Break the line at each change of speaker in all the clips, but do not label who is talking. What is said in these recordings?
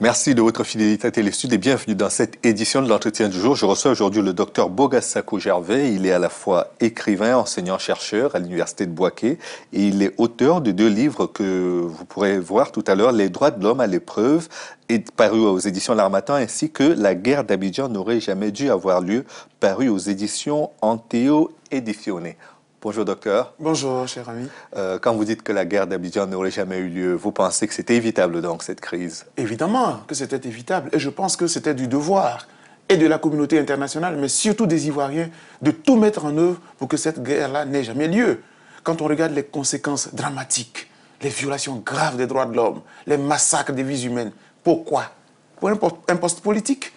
Merci de votre fidélité à Téléstud et bienvenue dans cette édition de l'entretien du jour. Je reçois aujourd'hui le docteur Bogassako Gervais. Il est à la fois écrivain, enseignant-chercheur à l'Université de Bouaké et il est auteur de 2 livres que vous pourrez voir tout à l'heure, Les droits de l'homme à l'épreuve, paru aux éditions L'Harmattan, ainsi que La guerre d'Abidjan n'aurait jamais dû avoir lieu, paru aux éditions Anteo Edizione. Bonjour docteur.
Bonjour cher ami.
Quand vous dites que la guerre d'Abidjan n'aurait jamais eu lieu, vous pensez que c'était évitable donc cette crise?
Évidemment que c'était évitable et je pense que c'était du devoir et de la communauté internationale, mais surtout des Ivoiriens, de tout mettre en œuvre pour que cette guerre-là n'ait jamais lieu. Quand on regarde les conséquences dramatiques, les violations graves des droits de l'homme, les massacres des vies humaines, pourquoi? Pour un poste politique.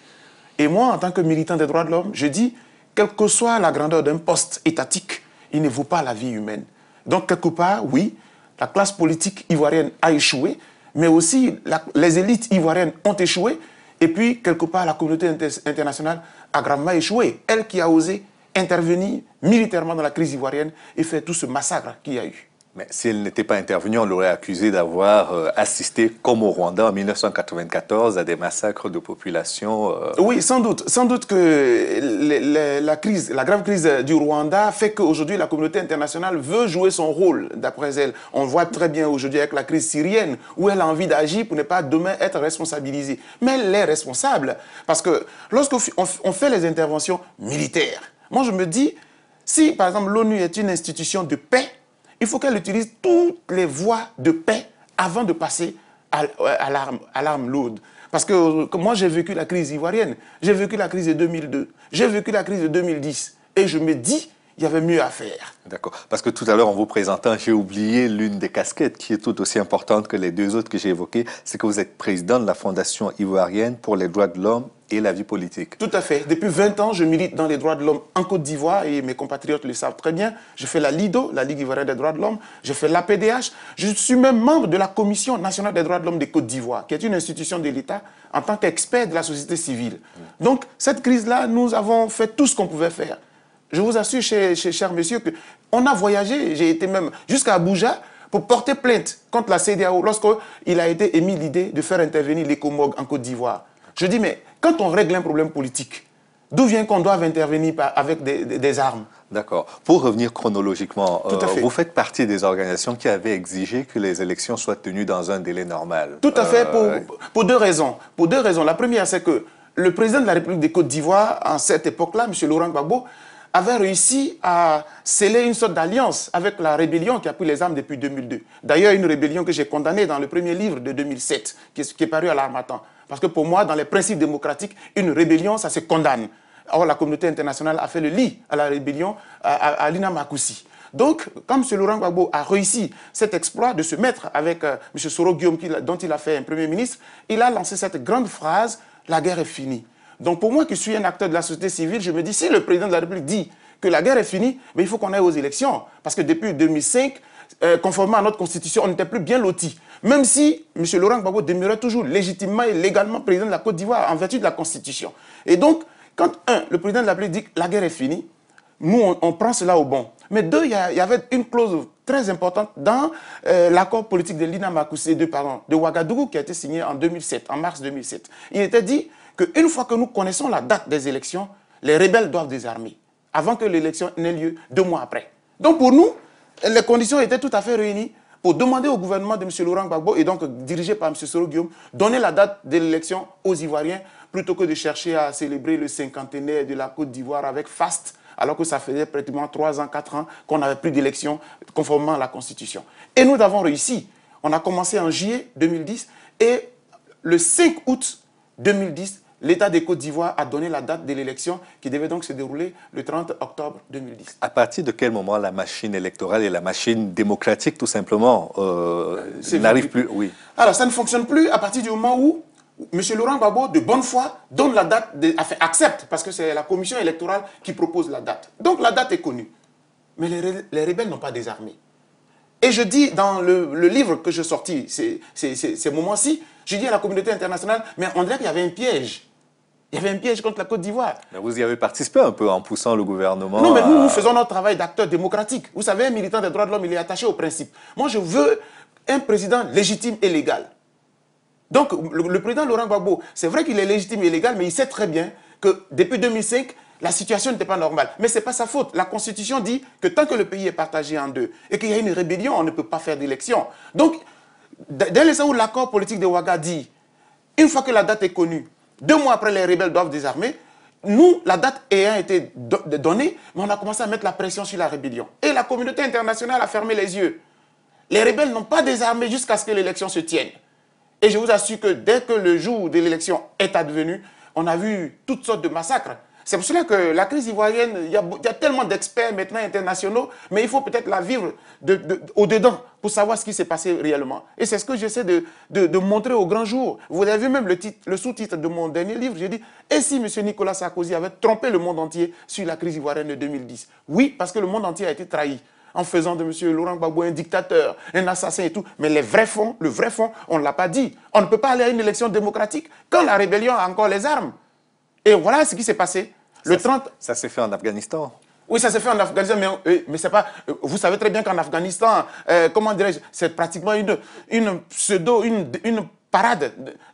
Et moi, en tant que militant des droits de l'homme, je dis, quelle que soit la grandeur d'un poste étatique, il ne vaut pas la vie humaine. Donc, quelque part, oui, la classe politique ivoirienne a échoué, mais aussi les élites ivoiriennes ont échoué, et puis, quelque part, la communauté internationale a gravement échoué. Elle qui a osé intervenir militairement dans la crise ivoirienne et faire tout ce massacre qu'il y a eu.
Mais si elle n'était pas intervenue, on l'aurait accusé d'avoir assisté, comme au Rwanda en 1994, à des massacres de population.
Oui, sans doute. Sans doute que la grave crise du Rwanda fait qu'aujourd'hui, la communauté internationale veut jouer son rôle, d'après elle. On voit très bien aujourd'hui avec la crise syrienne, où elle a envie d'agir pour ne pas demain être responsabilisée. Mais elle est responsable. Parce que lorsqu'on fait les interventions militaires, moi je me dis, si par exemple l'ONU est une institution de paix, il faut qu'elle utilise toutes les voies de paix avant de passer à l'arme lourde. Parce que moi, j'ai vécu la crise ivoirienne, j'ai vécu la crise de 2002, j'ai vécu la crise de 2010. Et je me dis, il y avait mieux à faire.
D'accord. Parce que tout à l'heure, en vous présentant, j'ai oublié l'une des casquettes qui est tout aussi importante que les 2 autres que j'ai évoquées, c'est que vous êtes président de la Fondation ivoirienne pour les droits de l'homme et la vie politique.
Tout à fait. Depuis 20 ans, je milite dans les droits de l'homme en Côte d'Ivoire et mes compatriotes le savent très bien. Je fais la LIDO, la Ligue ivoirienne des droits de l'homme. Je fais l'APDH. Je suis même membre de la Commission nationale des droits de l'homme de Côte d'Ivoire, qui est une institution de l'État en tant qu'expert de la société civile. Donc, cette crise-là, nous avons fait tout ce qu'on pouvait faire. Je vous assure, cher monsieur, qu'on a voyagé. J'ai été même jusqu'à Abuja pour porter plainte contre la CEDEAO lorsqu'il a été émis l'idée de faire intervenir l'ECOMOG en Côte d'Ivoire. Je dis, mais quand on règle un problème politique, d'où vient qu'on doit intervenir avec des armes?
D'accord. Pour revenir chronologiquement,
vous
faites partie des organisations qui avaient exigé que les élections soient tenues dans un délai normal.
Tout à fait, pour 2 raisons. Pour 2 raisons. La première, c'est que le président de la République de Côte d'Ivoire, en cette époque-là, M. Laurent Gbagbo, avait réussi à sceller une sorte d'alliance avec la rébellion qui a pris les armes depuis 2002. D'ailleurs, une rébellion que j'ai condamnée dans le premier livre de 2007, qui est paru à l'Harmattan. Parce que pour moi, dans les principes démocratiques, une rébellion, ça se condamne. Or, la communauté internationale a fait le lit à la rébellion à Lina Makoussi. Donc, quand M. Laurent Gbagbo a réussi cet exploit de se mettre avec M. Soro Guillaume, dont il a fait un premier ministre, il a lancé cette grande phrase, « La guerre est finie ». Donc, pour moi qui suis un acteur de la société civile, je me dis, si le président de la République dit que la guerre est finie, mais il faut qu'on aille aux élections. Parce que depuis 2005, conformément à notre constitution, on n'était plus bien lotis. Même si M. Laurent Gbagbo demeurait toujours légitimement et légalement président de la Côte d'Ivoire en vertu de la constitution. Et donc, quand le président de la République dit que la guerre est finie, nous, on prend cela au bon. Mais 2, il y avait une clause très importante dans l'accord politique de Lina Makoussi de Ouagadougou qui a été signé en 2007, en mars 2007. Il était dit qu'une fois que nous connaissons la date des élections, les rebelles doivent désarmer avant que l'élection n'ait lieu 2 mois après. Donc pour nous, les conditions étaient tout à fait réunies pour demander au gouvernement de M. Laurent Gbagbo, et donc dirigé par M. Soro Guillaume, donner la date de l'élection aux Ivoiriens, plutôt que de chercher à célébrer le 50aire de la Côte d'Ivoire avec faste, alors que ça faisait pratiquement 3 ans, 4 ans qu'on n'avait plus d'élection conformément à la Constitution. Et nous avons réussi. On a commencé en juillet 2010 et le 5 août 2010, l'État de Côte d'Ivoire a donné la date de l'élection qui devait donc se dérouler le 30 octobre 2010.
À partir de quel moment la machine électorale et la machine démocratique, tout simplement, n'arrive plus? Oui.
Alors, ça ne fonctionne plus à partir du moment où M. Laurent Gbagbo, de bonne foi, donne la date, accepte, parce que c'est la commission électorale qui propose la date. Donc, la date est connue. Mais les rebelles n'ont pas désarmé. Et je dis dans le livre que j'ai sorti, ces moments-ci, je dis à la communauté internationale, mais on dirait qu'il y avait un piège. Il y avait un piège contre la Côte d'Ivoire.
Mais vous y avez participé un peu en poussant le gouvernement.
Non, mais nous faisons notre travail d'acteur démocratique. Vous savez, un militant des droits de l'homme, il est attaché au principe. Moi, je veux un président légitime et légal. Donc, le président Laurent Gbagbo, c'est vrai qu'il est légitime et légal, mais il sait très bien que depuis 2005, la situation n'était pas normale. Mais ce n'est pas sa faute. La Constitution dit que tant que le pays est partagé en deux et qu'il y a une rébellion, on ne peut pas faire d'élection. Donc, dès l'instant où l'accord politique de Ouaga dit, une fois que la date est connue, 2 mois après les rebelles doivent désarmer, nous, la date ayant été donnée, on a commencé à mettre la pression sur la rébellion. Et la communauté internationale a fermé les yeux. Les rebelles n'ont pas désarmé jusqu'à ce que l'élection se tienne. Et je vous assure que dès que le jour de l'élection est advenu, on a vu toutes sortes de massacres. C'est pour cela que la crise ivoirienne, il y a tellement d'experts maintenant internationaux, mais il faut peut-être la vivre au-dedans pour savoir ce qui s'est passé réellement. Et c'est ce que j'essaie de montrer au grand jour. Vous avez vu même le sous-titre de mon dernier livre, j'ai dit « Et si M. Nicolas Sarkozy avait trompé le monde entier sur la crise ivoirienne de 2010 ?» Oui, parce que le monde entier a été trahi en faisant de M. Laurent Gbagbo un dictateur, un assassin et tout. Mais le vrai fond, on ne l'a pas dit. On ne peut pas aller à une élection démocratique quand la rébellion a encore les armes. Et voilà ce qui s'est passé.
Ça s'est fait en Afghanistan.
Oui, ça s'est fait en Afghanistan, mais c'est pas... Vous savez très bien qu'en Afghanistan, comment dirais-je, c'est pratiquement une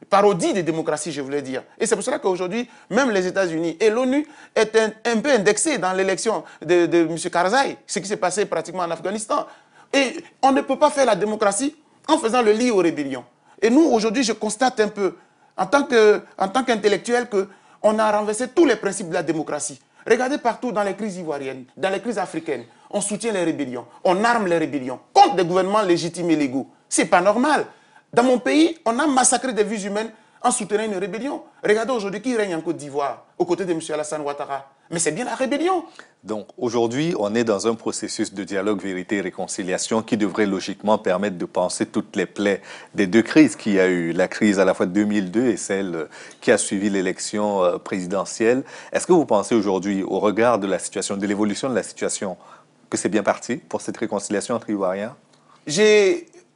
parodie de démocratie, je voulais dire. Et c'est pour cela qu'aujourd'hui, même les États-Unis et l'ONU est un peu indexés dans l'élection de M. Karzai, ce qui s'est passé pratiquement en Afghanistan. Et on ne peut pas faire la démocratie en faisant le lit aux rébellions. Et nous, aujourd'hui, je constate un peu, en tant qu'intellectuel, qu'on a renversé tous les principes de la démocratie. Regardez partout dans les crises ivoiriennes, dans les crises africaines, on soutient les rébellions, on arme les rébellions contre des gouvernements légitimes et légaux. C'est pas normal. Dans mon pays, on a massacré des vies humaines en soutenant une rébellion. Regardez aujourd'hui qui règne en Côte d'Ivoire, aux côtés de M. Alassane Ouattara. Mais c'est bien la rébellion.
Donc aujourd'hui, on est dans un processus de dialogue, vérité et réconciliation qui devrait logiquement permettre de penser toutes les plaies des 2 crises qu'il y a eu. La crise à la fois de 2002 et celle qui a suivi l'élection présidentielle. Est-ce que vous pensez aujourd'hui, au regard de la situation, de l'évolution de la situation, que c'est bien parti pour cette réconciliation entre Ivoiriens?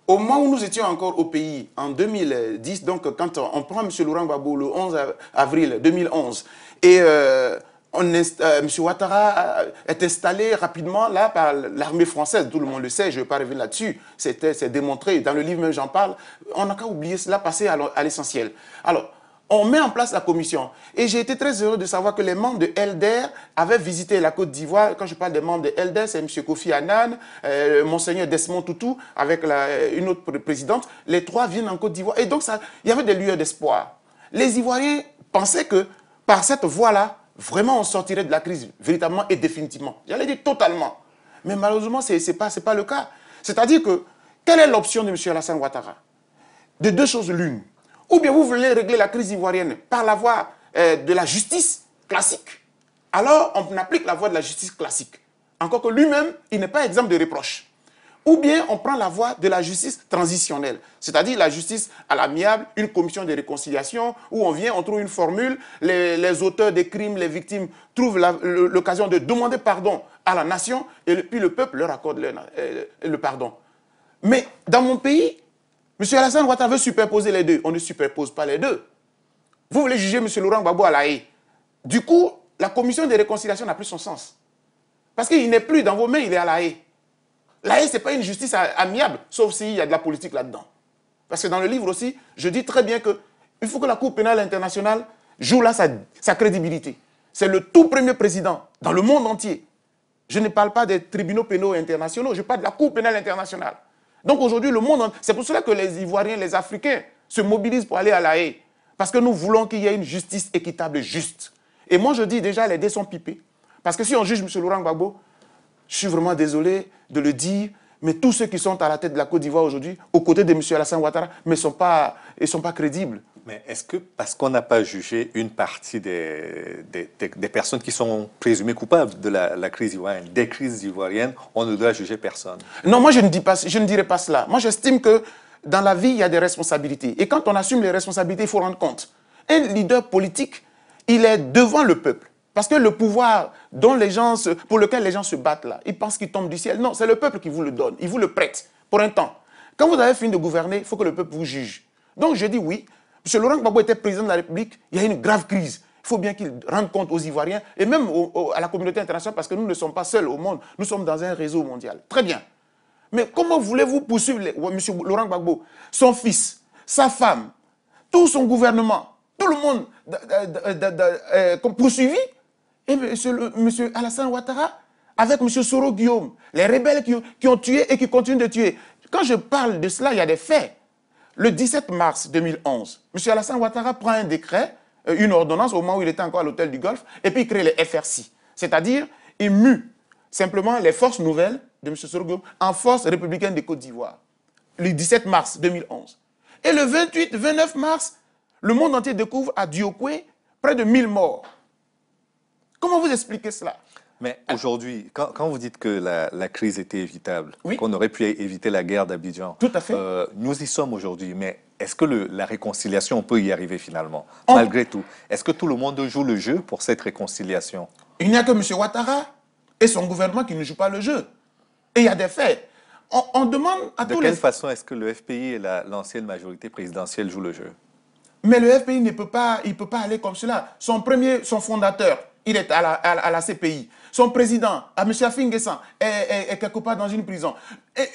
Au moment où nous étions encore au pays, en 2010, donc quand on prend M. Laurent Gbagbo le 11 avril 2011, et M. Ouattara est installé rapidement là par l'armée française, tout le monde le sait, je ne vais pas revenir là-dessus, c'est démontré, dans le livre même j'en parle, on n'a qu'à oublier cela, passer à l'essentiel. Alors, on met en place la commission. Et j'ai été très heureux de savoir que les membres de ELDER avaient visité la Côte d'Ivoire. Quand je parle des membres de ELDER, c'est M. Kofi Annan, Monseigneur Desmond Tutu, avec une autre présidente. Les 3 viennent en Côte d'Ivoire. Et donc, il y avait des lueurs d'espoir. Les Ivoiriens pensaient que par cette voie-là, vraiment, on sortirait de la crise véritablement et définitivement. J'allais dire totalement. Mais malheureusement, ce n'est pas le cas. C'est-à-dire que, quelle est l'option de M. Alassane Ouattara? De 2 choses l'une. Ou bien vous voulez régler la crise ivoirienne par la voie de la justice classique. Alors, on applique la voie de la justice classique. Encore que lui-même, il n'est pas exempt de reproches. Ou bien, on prend la voie de la justice transitionnelle. C'est-à-dire la justice à l'amiable, une commission de réconciliation, où on trouve une formule, les auteurs des crimes, les victimes trouvent l'occasion de demander pardon à la nation, et puis le peuple leur accorde le pardon. Mais dans mon pays, M. Alassane Ouattara veut superposer les deux. On ne superpose pas les deux. Vous voulez juger M. Laurent Gbagbo à La Haye. Du coup, la commission de réconciliation n'a plus son sens. Parce qu'il n'est plus dans vos mains, il est à La Haye. La Haye, ce n'est pas une justice amiable, sauf s'il y a de la politique là-dedans. Parce que dans le livre aussi, je dis très bien qu'il faut que la Cour pénale internationale joue là sa crédibilité. C'est le tout premier président dans le monde entier. Je ne parle pas des tribunaux pénaux internationaux, je parle de la Cour pénale internationale. Donc aujourd'hui, le monde, c'est pour cela que les Ivoiriens, les Africains se mobilisent pour aller à La Haye. Parce que nous voulons qu'il y ait une justice équitable et juste. Et moi, je dis déjà, les dés sont pipés. Parce que si on juge M. Laurent Gbagbo, je suis vraiment désolé de le dire, mais tous ceux qui sont à la tête de la Côte d'Ivoire aujourd'hui, aux côtés de M. Alassane Ouattara, ils ne sont pas crédibles.
Mais est-ce que, parce qu'on n'a pas jugé une partie des personnes qui sont présumées coupables de la crise ivoirienne, des crises ivoiriennes, on ne doit juger personne?
Non, moi je ne dirais pas cela. Moi j'estime que dans la vie, il y a des responsabilités. Et quand on assume les responsabilités, il faut rendre compte. Un leader politique, il est devant le peuple. Parce que le pouvoir pour lequel les gens se battent là, ils pensent qu'il tombe du ciel. Non, c'est le peuple qui vous le donne. Il vous le prête pour un temps. Quand vous avez fini de gouverner, il faut que le peuple vous juge. Donc je dis oui. M. Laurent Gbagbo était président de la République, il y a une grave crise. Il faut bien qu'ils rendent compte aux Ivoiriens et même à la communauté internationale, parce que nous ne sommes pas seuls au monde, nous sommes dans un réseau mondial. Très bien. Mais comment voulez-vous poursuivre M. Laurent Gbagbo, son fils, sa femme, tout son gouvernement, tout le monde comme poursuivi, et M. Alassane Ouattara, avec M. Soro Guillaume, les rebelles qui ont tué et qui continuent de tuer. Quand je parle de cela, il y a des faits. Le 17 mars 2011, M. Alassane Ouattara prend un décret, une ordonnance au moment où il était encore à l'hôtel du Golfe, et puis il crée les FRC. C'est-à-dire, il mue simplement les forces nouvelles de M. Soro Guillaume en force républicaine de Côte d'Ivoire. Le 17 mars 2011. Et le 29 mars, le monde entier découvre à Diokwe près de 1000 morts. Comment vous expliquez cela?
Mais aujourd'hui, quand vous dites que la crise était évitable,
oui,
qu'on aurait pu éviter la guerre d'Abidjan,
tout à fait.
Nous y sommes aujourd'hui, mais est-ce que la réconciliation, on peut y arriver finalement, malgré tout? Est-ce que tout le monde joue le jeu pour cette réconciliation?
Il n'y a que M. Ouattara et son gouvernement qui ne jouent pas le jeu. Et il y a des faits. On demande à tous les...
De quelle façon est-ce que le FPI et l'ancienne majorité présidentielle jouent le jeu?
Mais le FPI ne peut pas, aller comme cela. Son fondateur, il est à la CPI. Son président, M. Afinguessan, est quelque part dans une prison.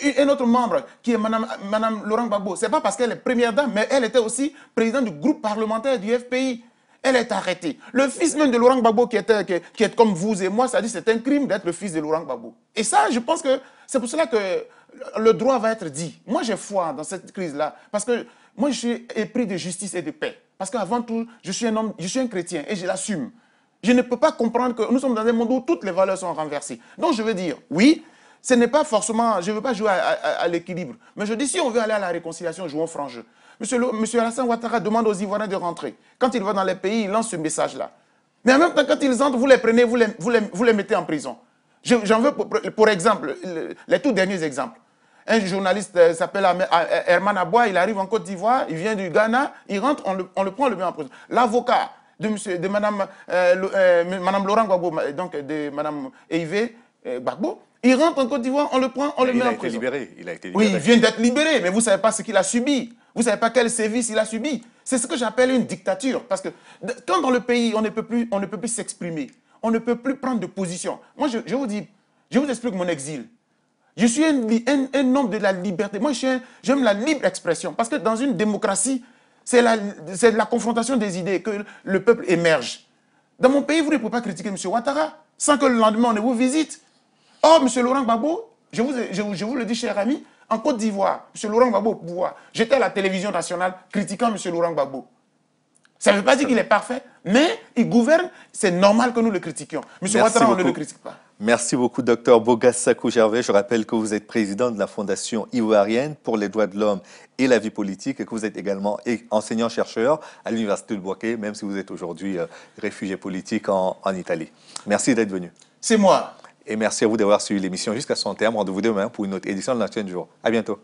Et un autre membre, qui est Mme Laurent Gbagbo, ce n'est pas parce qu'elle est première dame, mais elle était aussi présidente du groupe parlementaire du FPI. Elle est arrêtée. Le fils même de Laurent Gbagbo, qui est comme vous et moi, ça dit que c'est un crime d'être le fils de Laurent Gbagbo. Et ça, je pense que c'est pour cela que le droit va être dit. Moi, j'ai foi dans cette crise-là, parce que moi, je suis épris de justice et de paix. Parce qu'avant tout, je suis un homme, je suis un chrétien et je l'assume. Je ne peux pas comprendre que nous sommes dans un monde où toutes les valeurs sont renversées. Donc, je veux dire, oui, ce n'est pas forcément, je ne veux pas jouer à l'équilibre. Mais je dis, si on veut aller à la réconciliation, jouons franc jeu. Monsieur Alassane Ouattara demande aux Ivoiriens de rentrer. Quand il va dans les pays, il lance ce message-là. Mais en même temps, quand ils entrent, vous les prenez, vous les mettez en prison. J'en veux pour exemple, les tout derniers exemples. Un journaliste s'appelle Herman Aboua, il arrive en Côte d'Ivoire, il vient du Ghana, il rentre, on le prend, on le met en prison. L'avocat de Madame Laurent Gbagbo, donc de Madame Eivé Gbagbo, il rentre en Côte d'Ivoire, on le prend, on le met en prison.
Il a été libéré.
Oui, il vient d'être libéré, mais vous ne savez pas ce qu'il a subi. Vous ne savez pas quel sévice il a subi. C'est ce que j'appelle une dictature. Parce que quand dans le pays, on ne peut plus s'exprimer, on ne peut plus prendre de position. Moi, je vous explique mon exil. Je suis un homme de la liberté. Moi, j'aime la libre expression. Parce que dans une démocratie, c'est la confrontation des idées que le peuple émerge. Dans mon pays, vous ne pouvez pas critiquer M. Ouattara sans que le lendemain, on ne vous visite. Or, M. Laurent Gbagbo, je vous le dis, cher ami, en Côte d'Ivoire, M. Laurent Gbagbo au pouvoir, j'étais à la télévision nationale critiquant M. Laurent Gbagbo. Ça ne veut pas dire qu'il est parfait, mais il gouverne, c'est normal que nous le critiquions. M. Ouattara, on ne le critique pas.
Merci beaucoup, Dr Boga Sakou Gervais. Je rappelle que vous êtes président de la Fondation ivoirienne pour les droits de l'homme et la vie politique et que vous êtes également enseignant-chercheur à l'Université de Bouaké, même si vous êtes aujourd'hui réfugié politique en Italie. Merci d'être venu.
C'est moi.
Et merci à vous d'avoir suivi l'émission jusqu'à son terme. Rendez-vous demain pour une autre édition de l'Antenne du jour. À bientôt.